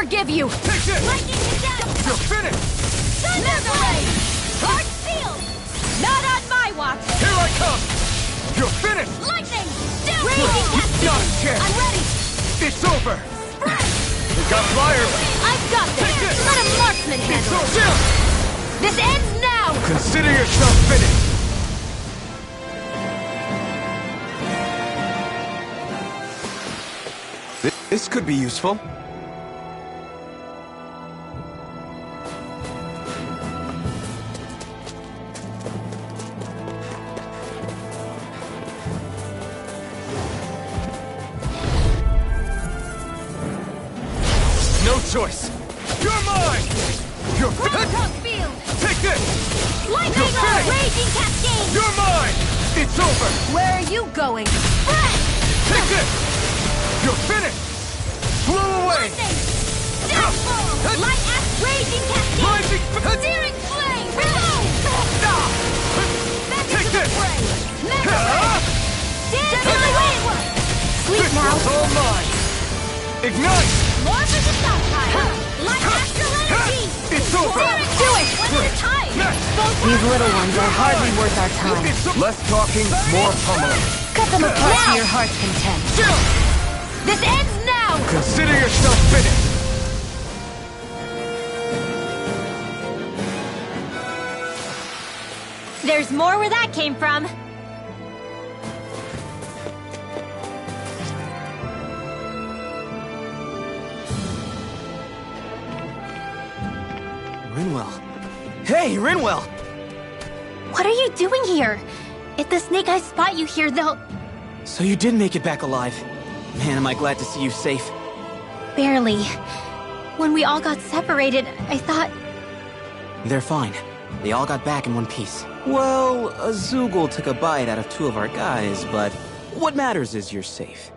forgive you! Take this! Lightning hit down! You're finished! Thunder blade! Dark field! Not on my watch! Here I come! You're finished! Lightning! Down! Raging cascade! Not a chance! I'm ready! It's over! We got flyers! I've got this! Let a marksman handle it! Chill! This ends now! Consider yourself finished! This could be useful. No choice! You're mine! You're Roadhog field! Take this! Lightning You're finished! raging cascade! You're mine! It's over! Where are you going? Spread! Take this! You're finished! Blow away! Lightning! Downfall! Light axe raging cascade! Rising! Searing flame! Reload! Back Take into the this! fray! Mega ray! Dance in the wind! Sleep This now! one's all mine! Ignite! More for the stockpile! Light astral energy! It's over! Do it! One at a time! These little ones are hardly worth our time. Less talking, more pummeling. Cut them apart to your heart's content. Chill! This ends now! Consider yourself finished! There's more where that came from. Rinwell. Hey, Rinwell! What are you doing here? If the Snake Eyes spot you here, they'll... So you did make it back alive. Man, am I glad to see you safe. Barely. When we all got separated, I thought... They're fine. They all got back in one piece. Well, a Zoogle took a bite out of 2 of our guys, but what matters is you're safe.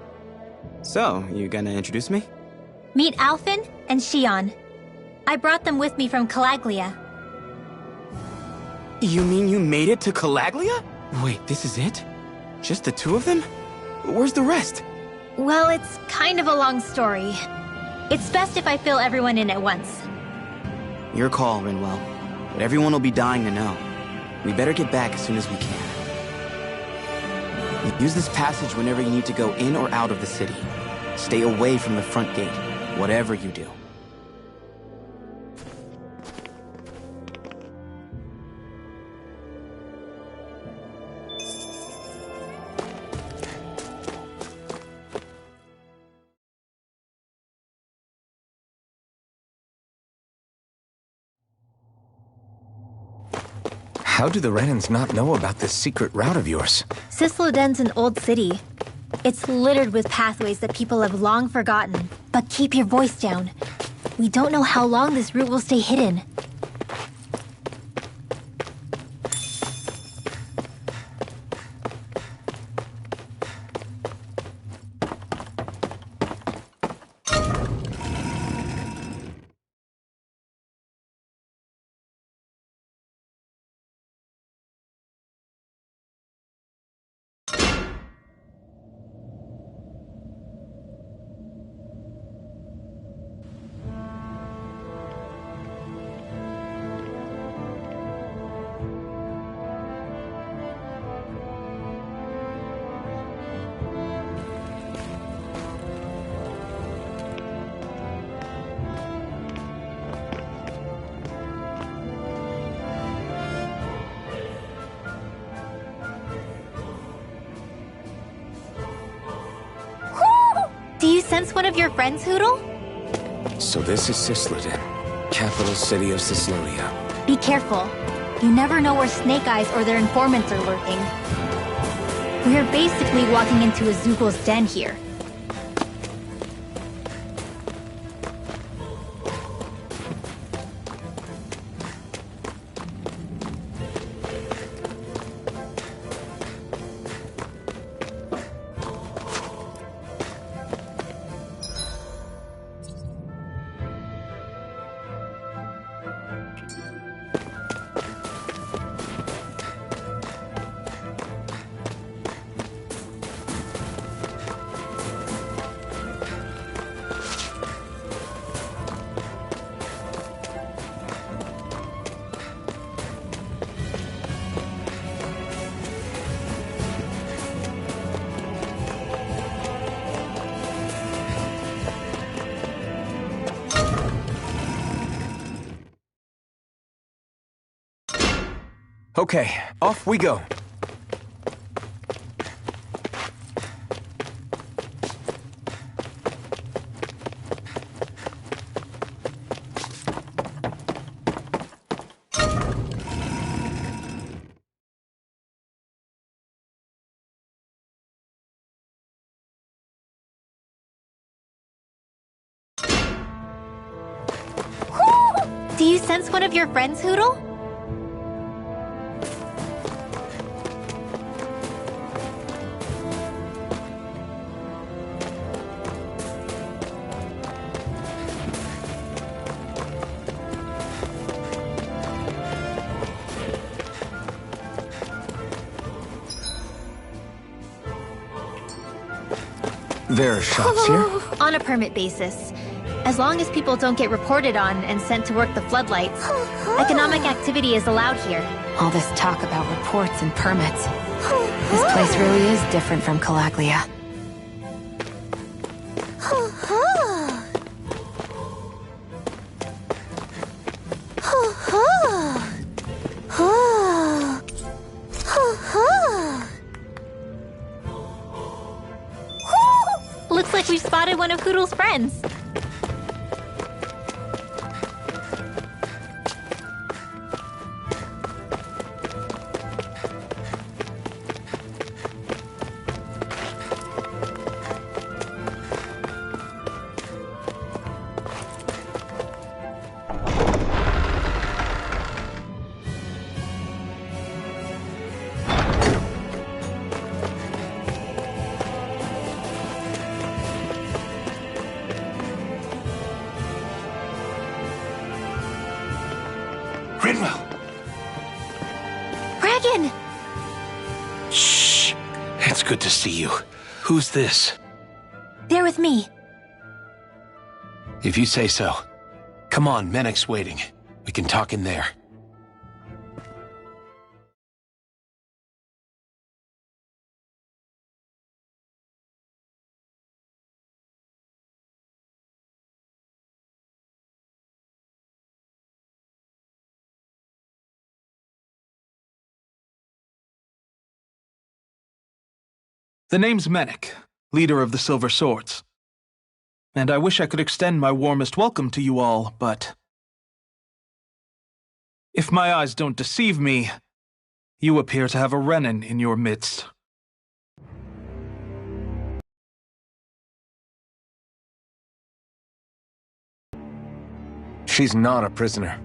So, you gonna introduce me? Meet Alphen and Shion. I brought them with me from Calaglia. You mean you made it to Calaglia? Wait, this is it? Just the 2 of them? Where's the rest? Well, it's kind of a long story. It's best if I fill everyone in at once. Your call, Rinwell. But everyone will be dying to know. We better get back as soon as we can. Use this passage whenever you need to go in or out of the city. Stay away from the front gate, whatever you do. How do the Renans not know about this secret route of yours? Cisloden's an old city. It's littered with pathways that people have long forgotten. But keep your voice down. We don't know how long this route will stay hidden. Do you sense one of your friends, Hootle? So this is Cisloden, capital city of Cislodia. Be careful. You never know where Snake Eyes or their informants are lurking. We are basically walking into a Zoogle's den here. Okay, off we go. Do you sense one of your friends, Hootle? There are shops here? On a permit basis. As long as people don't get reported on and sent to work the floodlights, economic activity is allowed here. All this talk about reports and permits. This place really is different from Calaglia. Looks like we've spotted one of Hootle's friends. Regan! Shh! It's good to see you. Who's this? They're with me. If you say so. Come on, Menek's waiting. We can talk in there. The name's Menek, leader of the Silver Swords. And I wish I could extend my warmest welcome to you all, but if my eyes don't deceive me, you appear to have a Renin in your midst. She's not a prisoner.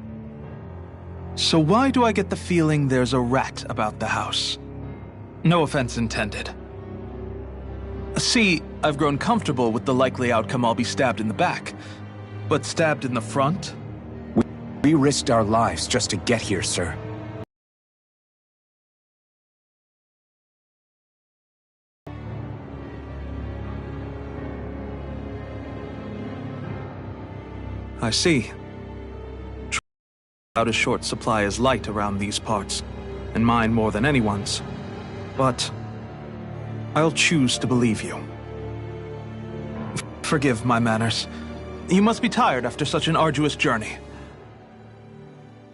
So why do I get the feeling there's a rat about the house? No offense intended. See, I've grown comfortable with the likely outcome I'll be stabbed in the back. But stabbed in the front? We risked our lives just to get here, sir. I see. Out a short supply is light around these parts, and mine more than anyone's. But I'll choose to believe you. Forgive my manners. You must be tired after such an arduous journey.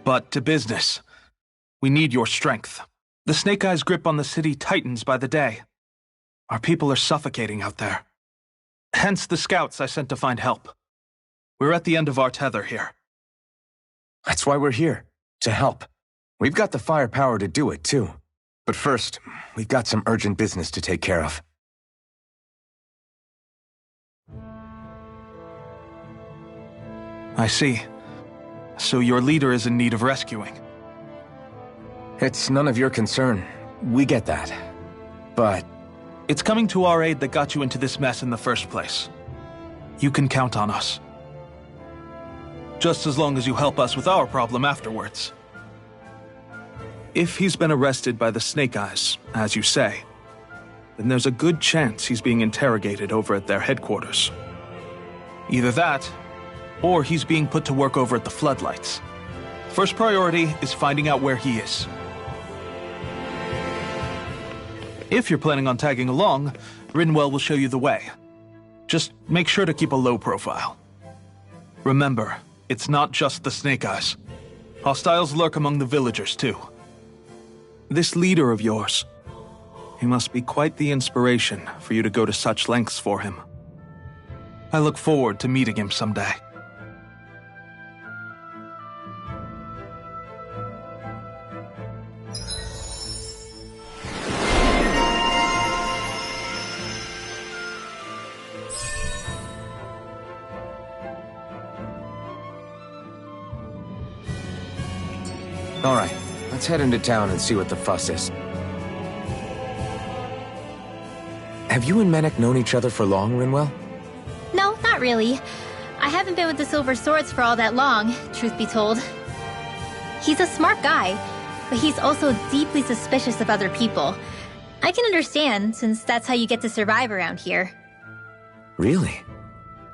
But to business. We need your strength. The Snake Eyes' grip on the city tightens by the day. Our people are suffocating out there. Hence the scouts I sent to find help. We're at the end of our tether here. That's why we're here, to help. We've got the firepower to do it, too. But first, we've got some urgent business to take care of. I see. So your leader is in need of rescuing. It's none of your concern. We get that. But it's coming to our aid that got you into this mess in the first place. You can count on us. Just as long as you help us with our problem afterwards. If he's been arrested by the Snake Eyes, as you say, then there's a good chance he's being interrogated over at their headquarters. Either that, or he's being put to work over at the Floodlights. First priority is finding out where he is. If you're planning on tagging along, Rinwell will show you the way. Just make sure to keep a low profile. Remember, it's not just the Snake Eyes. Hostiles lurk among the villagers, too. This leader of yours. He must be quite the inspiration for you to go to such lengths for him. I look forward to meeting him someday. All right, let's head into town and see what the fuss is. Have you and Menek known each other for long, Rinwell? No, not really. I haven't been with the Silver Swords for all that long, truth be told. He's a smart guy, but he's also deeply suspicious of other people. I can understand, since that's how you get to survive around here. Really?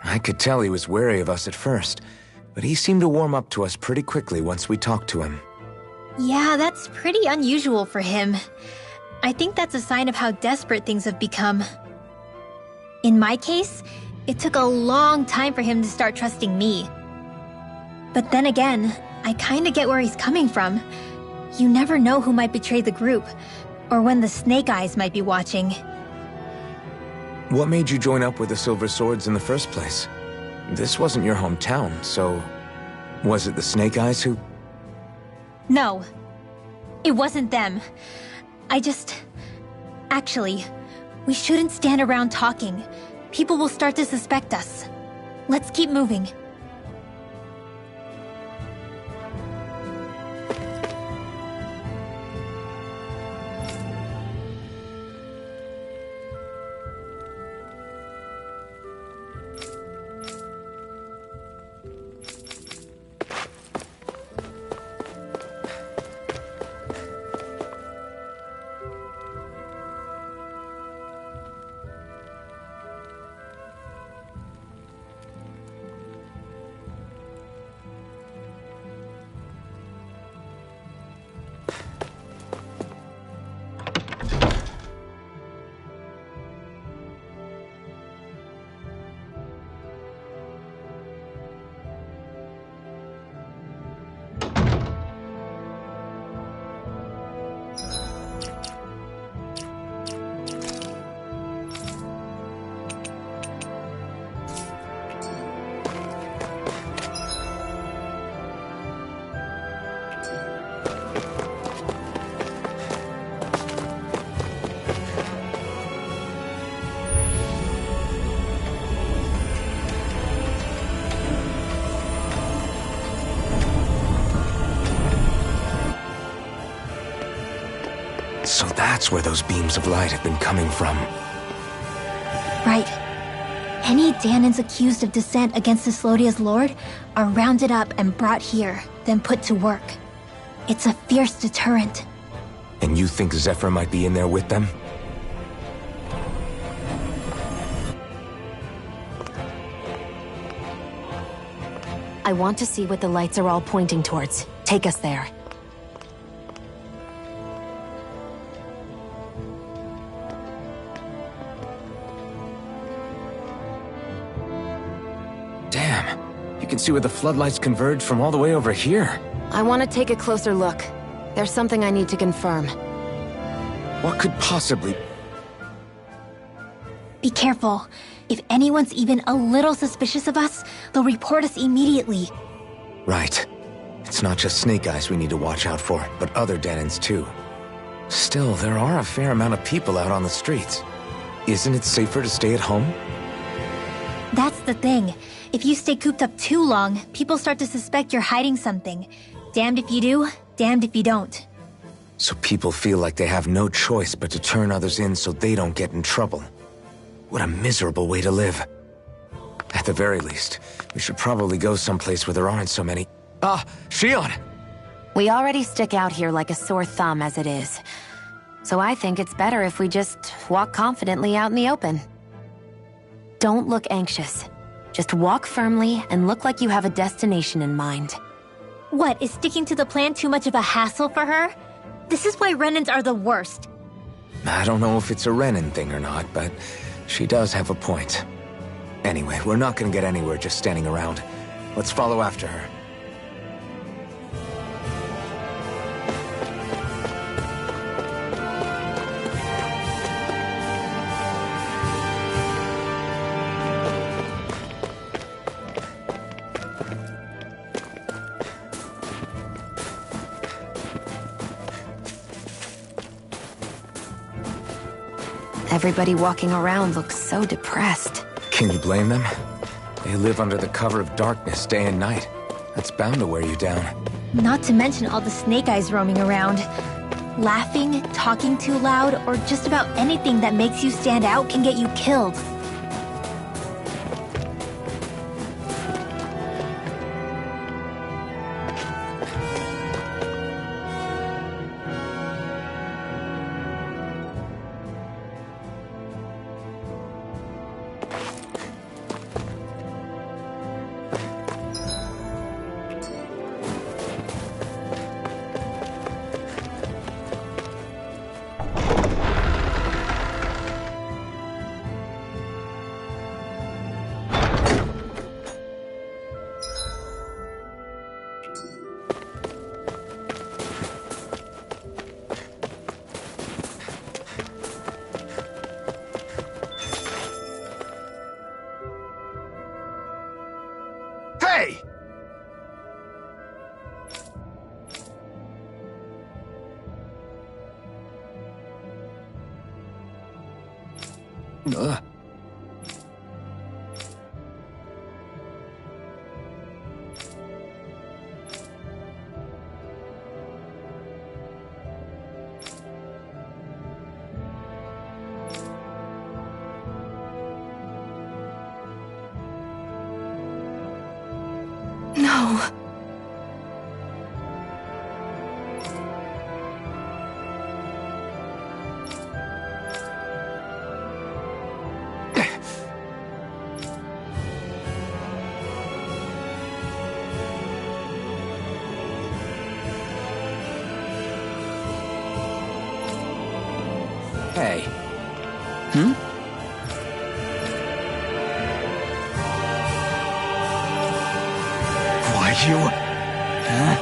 I could tell he was wary of us at first, but he seemed to warm up to us pretty quickly once we talked to him. Yeah, that's pretty unusual for him. I think that's a sign of how desperate things have become. In my case, it took a long time for him to start trusting me. But then again, I kinda get where he's coming from. You never know who might betray the group, or when the Snake Eyes might be watching. What made you join up with the Silver Swords in the first place? This wasn't your hometown, so... was it the Snake Eyes who... No, it wasn't them. Actually, we shouldn't stand around talking. People will start to suspect us. Let's keep moving. So that's where those beams of light have been coming from. Right. Any Danans accused of dissent against Cyslodia's lord are rounded up and brought here, then put to work. It's a fierce deterrent. And you think Zephyr might be in there with them? I want to see what the lights are all pointing towards. Take us there. Damn, you can see where the floodlights converge from all the way over here. I want to take a closer look. There's something I need to confirm. What could possibly... Be careful. If anyone's even a little suspicious of us, they'll report us immediately. Right. It's not just Snake Eyes we need to watch out for, but other Danans too. Still, there are a fair amount of people out on the streets. Isn't it safer to stay at home? That's the thing. If you stay cooped up too long, people start to suspect you're hiding something. Damned if you do, damned if you don't. So people feel like they have no choice but to turn others in so they don't get in trouble. What a miserable way to live. At the very least, we should probably go someplace where there aren't so many... Ah, Shion! We already stick out here like a sore thumb as it is. So I think it's better if we just walk confidently out in the open. Don't look anxious. Just walk firmly and look like you have a destination in mind. What, is sticking to the plan too much of a hassle for her? This is why Renans are the worst. I don't know if it's a Renan thing or not, but she does have a point. Anyway, we're not gonna get anywhere just standing around. Let's follow after her. Everybody walking around looks so depressed. Can you blame them? They live under the cover of darkness day and night. That's bound to wear you down. Not to mention all the snake eyes roaming around. Laughing, talking too loud, or just about anything that makes you stand out can get you killed. Hey! Ugh. No. Hey. Why you? Huh?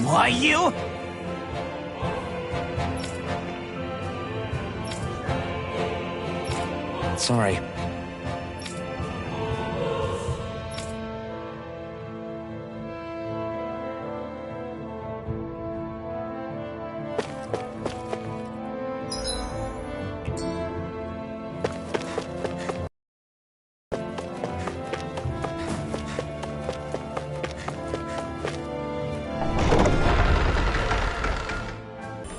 Why you? Sorry.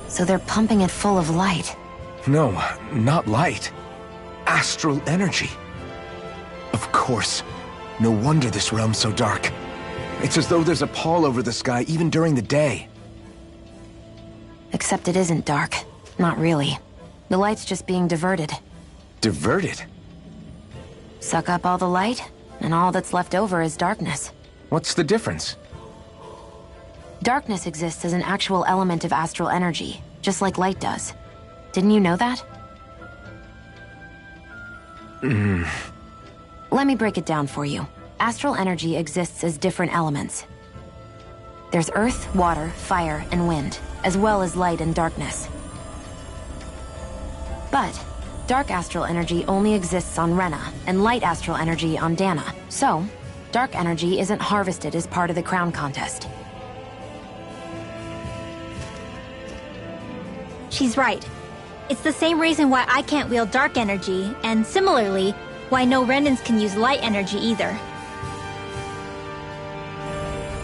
So they're pumping it full of light. No, not light. Astral energy. Of course. No wonder this realm's so dark. It's as though there's a pall over the sky even during the day. Except it isn't dark. Not really. The light's just being diverted. Diverted? Suck up all the light, and all that's left over is darkness. What's the difference? Darkness exists as an actual element of astral energy, just like light does. Didn't you know that? Let me break it down for you. Astral energy exists as different elements. There's earth, water, fire, and wind, as well as light and darkness. But dark astral energy only exists on Rena, and light astral energy on Dana. So, dark energy isn't harvested as part of the crown contest. She's right. It's the same reason why I can't wield dark energy, and similarly, why no Renans can use light energy either.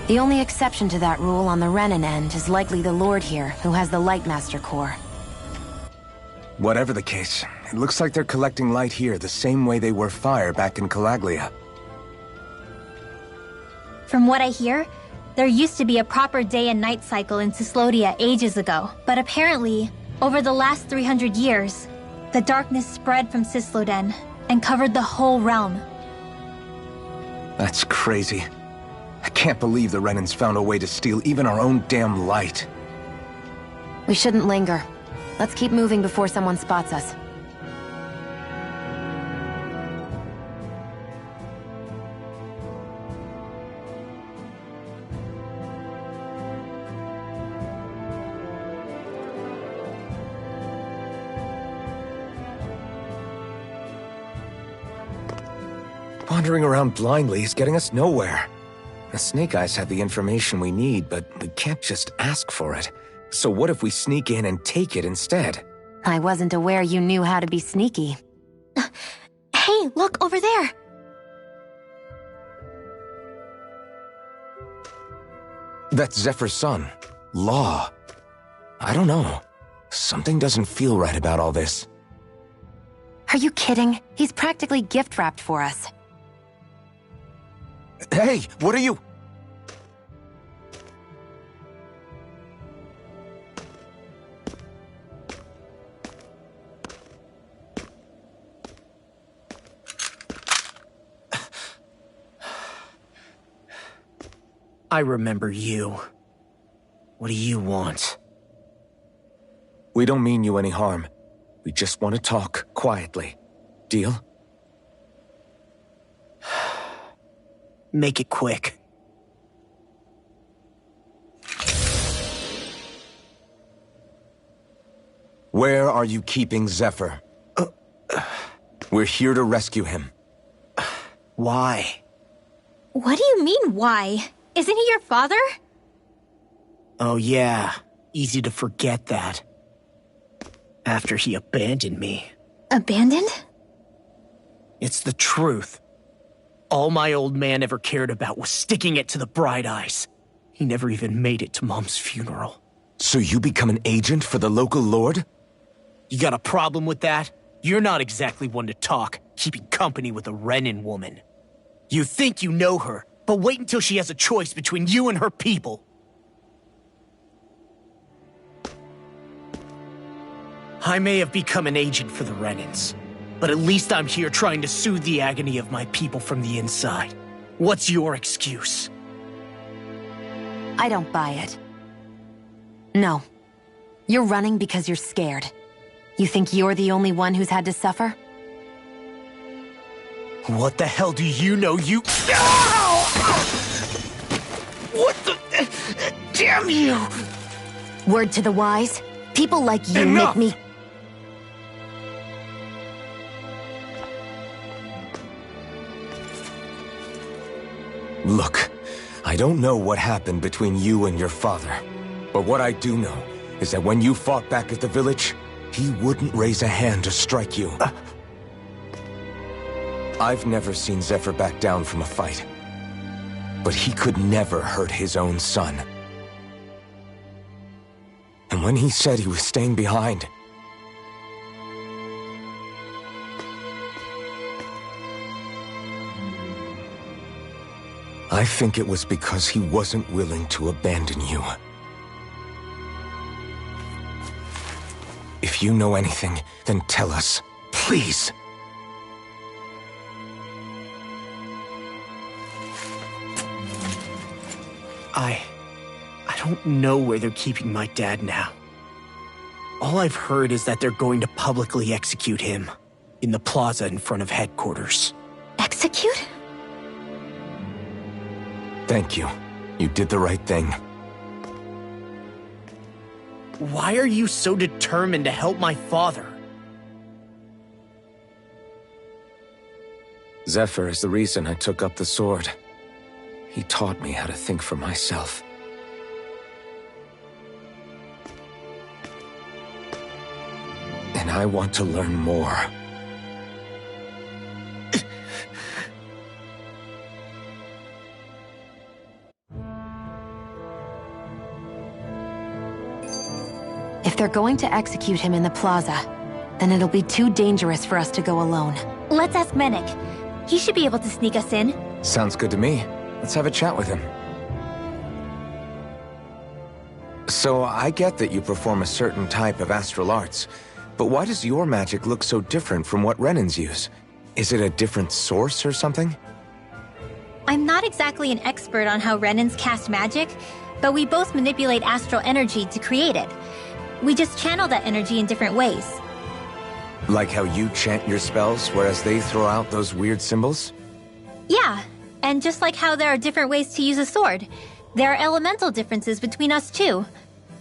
The only exception to that rule on the Renan end is likely the Lord here, who has the Light Master core. Whatever the case, it looks like they're collecting light here the same way they were fire back in Calaglia. From what I hear, there used to be a proper day and night cycle in Cyslodia ages ago, but apparently, over the last 300 years, the darkness spread from Cysloden and covered the whole realm. That's crazy. I can't believe the Renans found a way to steal even our own damn light. We shouldn't linger. Let's keep moving before someone spots us. Wandering around blindly is getting us nowhere. The Snake Eyes have the information we need, but we can't just ask for it. So what if we sneak in and take it instead? I wasn't aware you knew how to be sneaky. Hey, look over there! That's Zephyr's son, Law. I don't know. Something doesn't feel right about all this. Are you kidding? He's practically gift-wrapped for us. Hey, what are you? I remember you. What do you want? We don't mean you any harm. We just want to talk quietly. Deal? Make it quick. Where are you keeping Zephyr? We're here to rescue him. Why? What do you mean, why? Isn't he your father? Oh yeah, easy to forget that. After he abandoned me. Abandoned? It's the truth. All my old man ever cared about was sticking it to the Bright Eyes. He never even made it to Mom's funeral. So you become an agent for the local lord? You got a problem with that? You're not exactly one to talk, keeping company with a Renin woman. You think you know her, but wait until she has a choice between you and her people. I may have become an agent for the Renins, but at least I'm here trying to soothe the agony of my people from the inside. What's your excuse? I don't buy it. No. You're running because you're scared. You think you're the only one who's had to suffer? What the hell do you know, you— Ow! What the— Damn you! Word to the wise, people like you Enough! make me— Look, I don't know what happened between you and your father. But what I do know is that when you fought back at the village, he wouldn't raise a hand to strike you. I've never seen Zephyr back down from a fight. But he could never hurt his own son. And when he said he was staying behind, I think it was because he wasn't willing to abandon you. If you know anything, then tell us, please. I don't know where they're keeping my dad now. All I've heard is that they're going to publicly execute him in the plaza in front of headquarters. Execute? Thank you. You did the right thing. Why are you so determined to help my father? Zephyr is the reason I took up the sword. He taught me how to think for myself. And I want to learn more. If they're going to execute him in the plaza, then it'll be too dangerous for us to go alone. Let's ask Menik. He should be able to sneak us in. Sounds good to me. Let's have a chat with him. So, I get that you perform a certain type of astral arts, but why does your magic look so different from what Renins use? Is it a different source or something? I'm not exactly an expert on how Renins cast magic, but we both manipulate astral energy to create it. We just channel that energy in different ways. Like how you chant your spells, whereas they throw out those weird symbols? Yeah, and just like how there are different ways to use a sword, there are elemental differences between us too.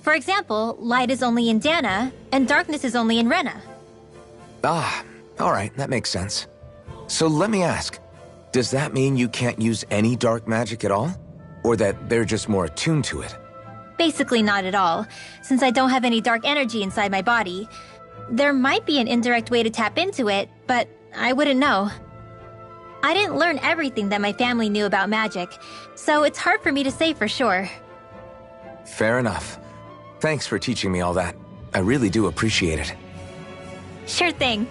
For example, light is only in Dana, and darkness is only in Rena. Ah, alright, that makes sense. So let me ask, Does that mean you can't use any dark magic at all? Or that they're just more attuned to it? Basically not at all, since I don't have any dark energy inside my body. There might be an indirect way to tap into it, but I wouldn't know. I didn't learn everything that my family knew about magic, so it's hard for me to say for sure. Fair enough. Thanks for teaching me all that. I really do appreciate it. Sure thing.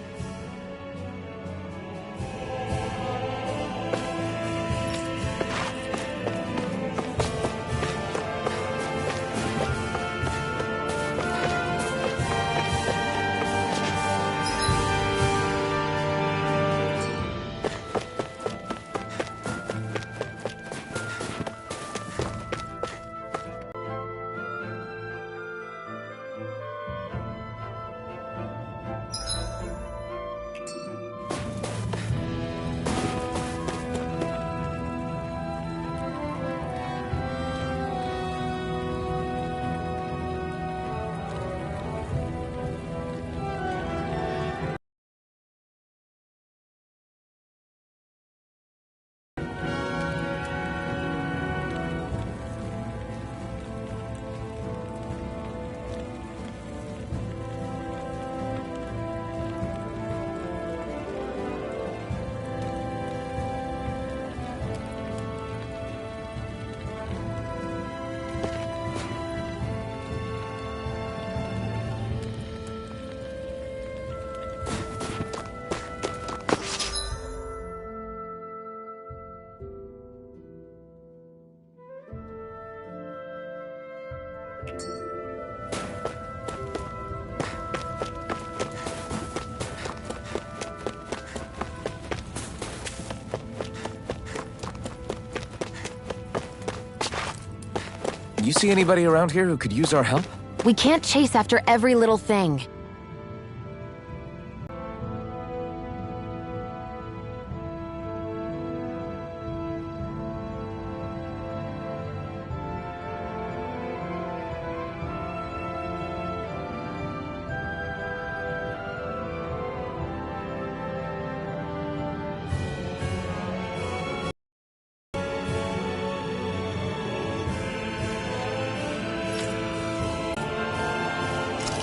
You see anybody around here who could use our help? We can't chase after every little thing.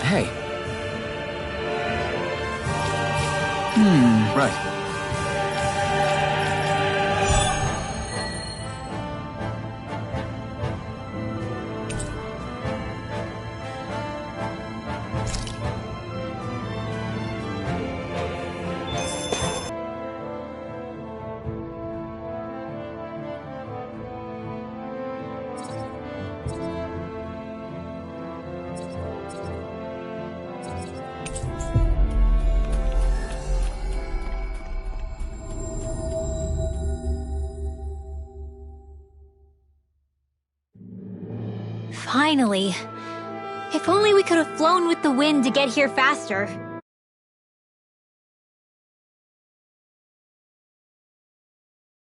Hey. Right. Finally. If only we could have flown with the wind to get here faster.